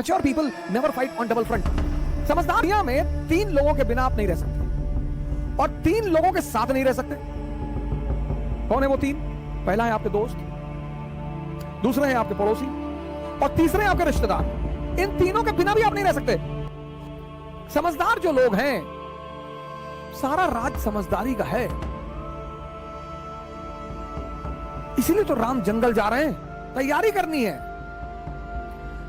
Mature people never fight on double front. समझदार दुनिया में 3 लोगों के बिना आप नहीं रह सकते और 3 लोगों के साथ नहीं रह सकते। कौन है वो 3? पहला है आपके दोस्त, दूसरे हैं आपके पड़ोसी और तीसरे हैं आपके रिश्तेदार। इन तीनों के बिना भी आप नहीं रह सकते। समझदार जो लोग हैं, सारा राज समझदारी का है। इसीलिए तो राम जंगल जा रहे हैं, तैयारी करनी है।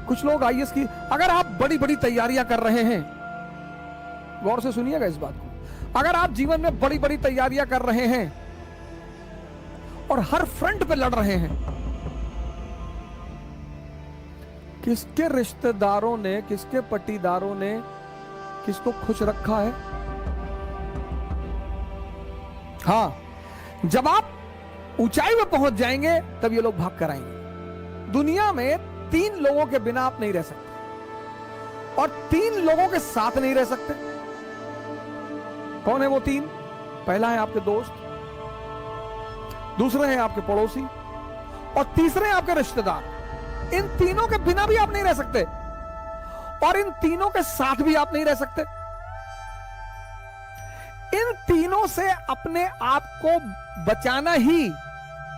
कुछ लोग आईएएस की, अगर आप बड़ी बड़ी तैयारियां कर रहे हैं, गौर से सुनिएगा इस बात को, अगर आप जीवन में बड़ी बड़ी तैयारियां कर रहे हैं और हर फ्रंट पे लड़ रहे हैं, किसके रिश्तेदारों ने, किसके पट्टीदारों ने किसको खुश रखा है? हां, जब आप ऊंचाई में पहुंच जाएंगे तब ये लोग भाग कर आएंगे। दुनिया में 3 लोगों के बिना आप नहीं रह सकते और 3 लोगों के साथ नहीं रह सकते। कौन है वो 3? पहला है आपके दोस्त, दूसरे हैं आपके पड़ोसी और तीसरे हैं आपके रिश्तेदार। इन तीनों के बिना भी आप नहीं रह सकते और इन तीनों के साथ भी आप नहीं रह सकते। इन तीनों से अपने आप को बचाना ही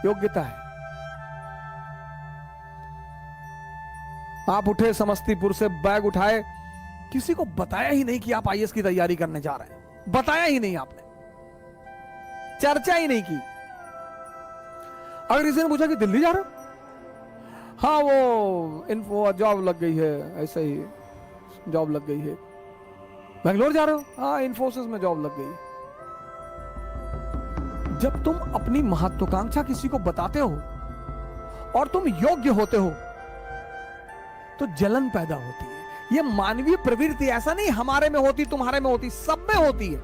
योग्यता है। आप उठे समस्तीपुर से, बैग उठाए, किसी को बताया ही नहीं कि आप आईएएस की तैयारी करने जा रहे हैं, बताया ही नहीं आपने, चर्चा ही नहीं की। अगर किसी ने पूछा कि दिल्ली जा रहे हो, हाँ वो इन्फो जॉब लग गई है, ऐसे ही जॉब लग गई है। बेंगलोर जा रहे हो, हाँ इन्फोसिस में जॉब लग गई। जब तुम अपनी महत्वाकांक्षा किसी को बताते हो और तुम योग्य होते हो तो जलन पैदा होती है। यह मानवीय प्रवृत्ति, ऐसा नहीं हमारे में होती, तुम्हारे में होती, सब में होती है।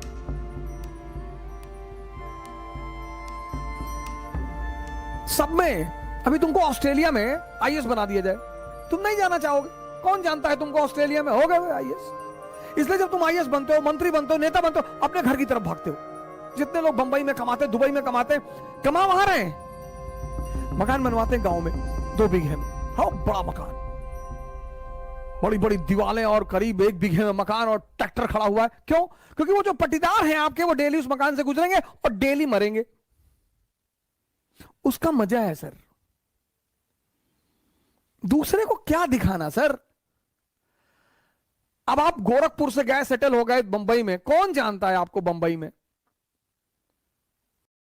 सब में। अभी तुमको ऑस्ट्रेलिया में आईएएस बना दिया जाए, तुम नहीं जाना चाहोगे। कौन जानता है तुमको ऑस्ट्रेलिया में हो गए आईएएस। इसलिए जब तुम आईएएस बनते हो, मंत्री बनते हो, नेता बनते हो, अपने घर की तरफ भागते हो। जितने लोग बंबई में कमाते, दुबई में कमाते, कमा वहां रहे हैं, मकान बनवाते हैं गांव में 2 बीघे में, हाँ बड़ा मकान, बड़ी बड़ी दीवारें और करीब 1 बीघे में मकान और ट्रैक्टर खड़ा हुआ है। क्यों? क्योंकि वो जो पट्टीदार हैं आपके, वो डेली उस मकान से गुजरेंगे और डेली मरेंगे। उसका मजा है सर। दूसरे को क्या दिखाना सर। अब आप गोरखपुर से गए, सेटल हो गए बंबई में, कौन जानता है आपको बंबई में?